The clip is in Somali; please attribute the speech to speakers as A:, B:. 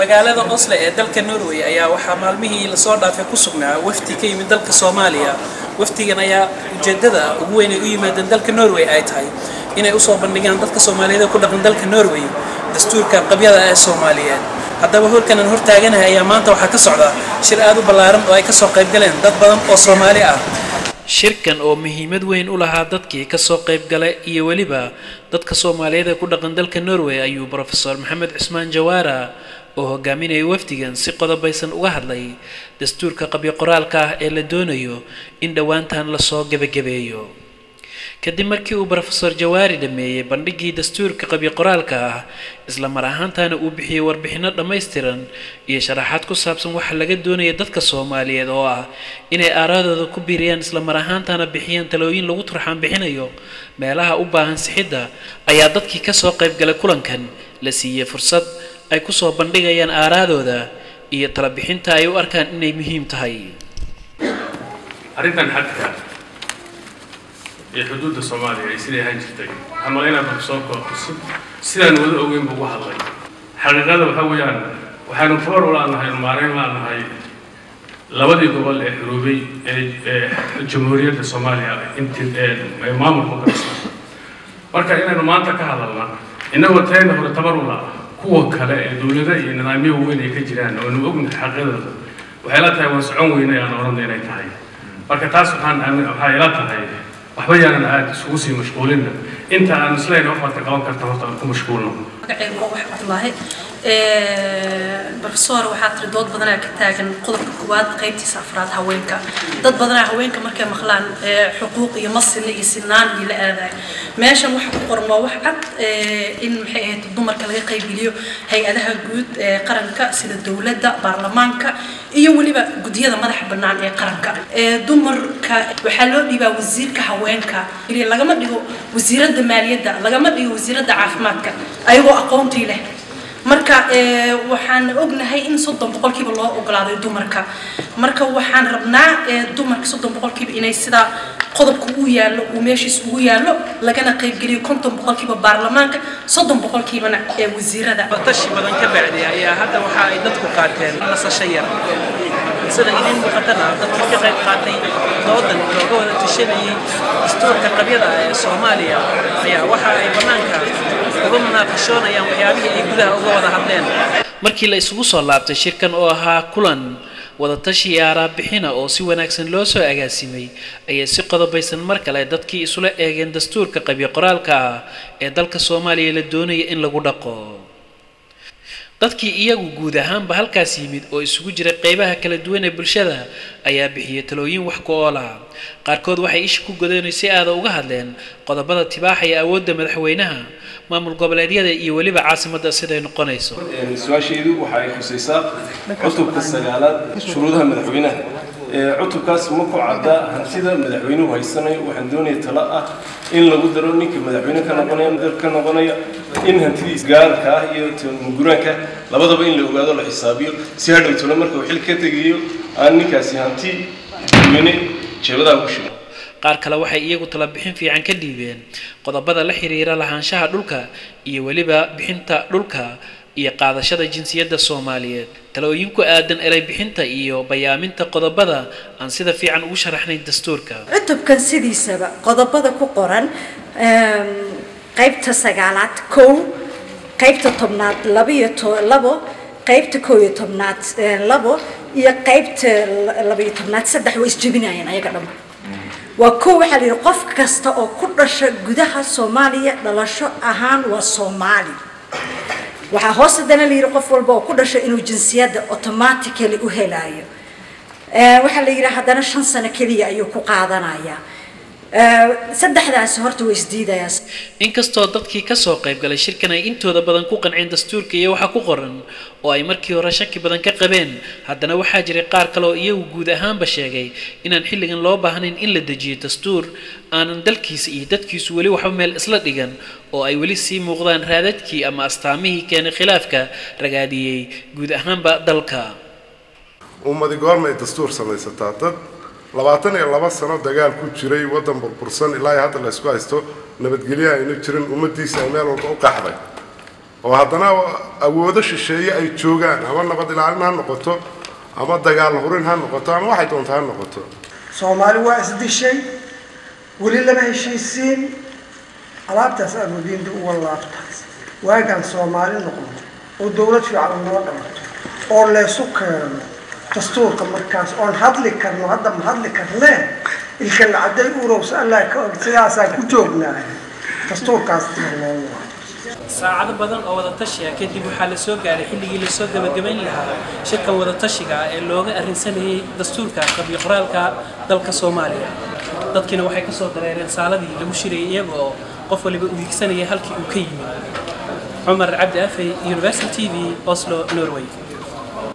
A: magaalada Oslo ee dalka Norway ayaa waxa maalmihii la soo dhaafay ku sugnaa wafdi ka yimid dalka Soomaaliya. Wafdigan ayaa ujeedada ugu weyn ee u yimaadeen dalka Norway ay tahay inay u soo bandhigaan dadka Soomaaliyeed ku dhaqan dalka Norway dastuurka qabyada ee Soomaaliyeed. haddaba halkan hortaaganahay ayaa maanta waxa ka socda shir aad u ballaaran oo ay ka soo qayb galeen dad badan oo Soomaali ah. shirkan oo muhiimad weyn u lahaa dadkii ka soo qayb galay iyo waliba dadka Soomaaliyeed ee ku dhaqan dalka Norway ayuu Professor Maxamed Cismaan Jawaara oo hogaaminayay wafdigan si qodobaysan uga hadlay dastuurka qabyo qoraalka ah ee la doonayo in dhawaantan la soo gabagabeeyo. kadib markii uu Professor Jawaari dhameeyay bandhigii dastuurka qabyo qoraalka ah isla mar ahaantaana uu bixiyay warbixino dhameystiran iyo sharaxaad ku saabsan waxa laga doonayo dadka Soomaaliyeed oo ah inay aaradooda ku biiriyaan isla mar ahaantaana bixiyaan talooyin lagu turxaan bixinayo meelaha u baahan sixidda ayaa dadkii ka soo qayb galay kulankan la siiyay fursad ay ku soo bandhigayaan aaradooda iyo talo bixinta ay u arkaan inay muhiim tahay.
B: arrintan xadka حدود الصومالية يصير هنجتي عملنا بحصوك سيدنا وذا أوين بوها الله حقيقة وحويان وحنفور ولا أنا هاي المارين لا أنا هاي لودي قبل حروبي جمهورية الصومالية أنت إمام الكونغرس مركا إننا ما تكهذا الله إنه تين هو تبرلا قوة كلا دولة إن نامي وين يكجران ونوقن حقيقة وحيلاتها وسعون وين أنا ورنا إلى تاي مركا تاسو كان حيلاتها هاي waxbayaan aad isugu sii mashquulina inta aan isleen wax ka qaban karto horta ku mashquulno
C: wallahi professor waxa tridood badan ka taagan qodobka koowaad qaybtiisa afraad haweenka dad badan haweenka markay maqlaan xuquuq iyo masil iyo sinaan ila aaday meeshan waxa ku qoran wax cad in maxay ahayd dumarka laga qaybgeliyo hay'adaha guud ee qaranka sida dawladda baarlamaanka iyo waliba gudiyada madaxa bannaan ee qaranka dumarka waxa loo dhibaa wasiirka haweenka ilaa lagama dhigo wasiirada maaliyadda lagama dhigo wasiirada caafimaadka ayagoo aqoontii leh marka waxaan ognahay in 30% loo ogolaaday dumarka marka waxaan rabnaa dumarka 30% inay sida qodobku u yaalo oo meeshiis ugu yaalo lagana qayb geliyo 50% baarlamaanka 30%na ee wasiirada
A: tashi badan ka bacdi ayaa hadda waxa ay dadku qaateen nasasho yar sida inay muuqatana dadka ka qayb qaatay doodan looga wada tashanayay dastuurka qabyada ee Soomaaliya ayaa waxa ay banaanka uga munaaqashoonayaan waxyaabihii ay gudaha uga wada hadleen. markii la isugu soo laabtay shirkan oo ahaa kulan wada tashi aaraab bixina oo si wanaagsan loo soo agaasimay ayaa si qodobaysan mar kale dadkii isula eegeen dastuurka qabyo qoraalka ah ee dalka Soomaaliya la doonayay in lagu dhaqo. dadkii iyagu guud ahaanba halkaas yimid oo isugu jiray qaybaha kala duwan ee bulshada ayaa bixiyay talooyin wax ku ool ah. qaarkood waxay ish ku godanayeen si aad uga hadleen qodobada tibaaxaya awoodda madaxweynaha maamul goboleedyada iyo waliba caasimadda siday noqonayso.
D: su'aasheedu waxa ay khusaysaa cutubka sagaalaad shuruudaha madaxweynaha cutubkaas ma ku cadda hantida madaxweynuhu haysanayo waxaan doonayaa talo ah in lagu daro ninka madaxweyne ka noqonaya in hantidiisa gaarka ah iyo guraanka labadaba in la ogaado la xisaabiyo si hadhow talo marka uu xil ka tegayo aan ninkaasi hanti madaxweyne jeebada ku shubo.
A: qaar kale waxay iyagu tala bixin fiican ka dhiibeen qodobada la xiriira lahaanshaha dhulka iyo waliba bixinta dhulka iyo qaadashada jinsiyadda Soomaaliyeed. talooyin ku aadan eray bixinta iyo bayaaminta qodobada aan sida fiican ugu sharaxnay dastuurka.
E: cutubkan sidiisaba qodobada ku qoran qaybta sagaalaad 1 qaybta 10aad 2 qaybta 11aad 2 iyo qaybta 12aad 3 way isjibinayaan ayaga dhammaan. waa koo waxa la yiraahdaa qof kasta oo ku dhashay gudaha Soomaaliya dhalasho ahaan waa Soomaali. waxa hoosadana la yiraahdaa qof walba oo ku dhashay inuu jinsiyadda automatically u helayo. waxa la yiraahdaa hadana 5 sano kaliya ayuu ku qaadanayaa. saddexdaas horta way isdiidayaan.
A: inkastoo dadkii ka soo qayb galay shirkan ay intooda badan ku qanceen dastuurka iyo waxa ku qoran oo ay markii hore shaki badan ka qabeen haddana waxaa jiray qaar kale oo iyagu guud ahaanba sheegay inaan xilligan loo baahnayn in la dejiyo dastuur aanan dalkiisa iyo dadkiisu wali waxba meel isla dhigan oo ay wali sii muuqdaan raadadkii ama astaamihii keenay khilaafka ragaadiyay guud ahaanba dalka.
F: ummadi goormay dastuur samaysataa dad 22 sano dagaal ku jiray wadan burbursan ilaa hadda la isku haysto nabadgelyo aynu jirin ummadiisa ay meel walba u qaxday oo haddana awoodo shisheeye ay joogaan ama nabad ilaalin ha noqoto ama dagaal hurin ha noqoto ama waxay doontaa ha noqoto
G: Soomaali waa isdishay weli lama heshiisiin alaabtaas awoodiinta uga laabta waagaan Soomaali noqon oo dawlad fiican noo dhamato oo leesu keeno dastuurka markaas oon hadli karno hadda ma hadli karnee ilkan caday urows Allah ka sidaasa ku joognaa dastuurkaas loo
A: saacado badan oo wada tashiya kadib waxaa la soo gaaray xilligii la soo gabagabayn lahaa shirkan wada tashiga ee looga arrinsanayay dastuurka qabyo qoraalka dalka Soomaaliya dadkina waxay ka soo dareereen saaladii lagu shirayay iyagoo qof waliba u higsanayay halkii uu ka yimid Umar Abdi Afay Universal TV Oslo Norway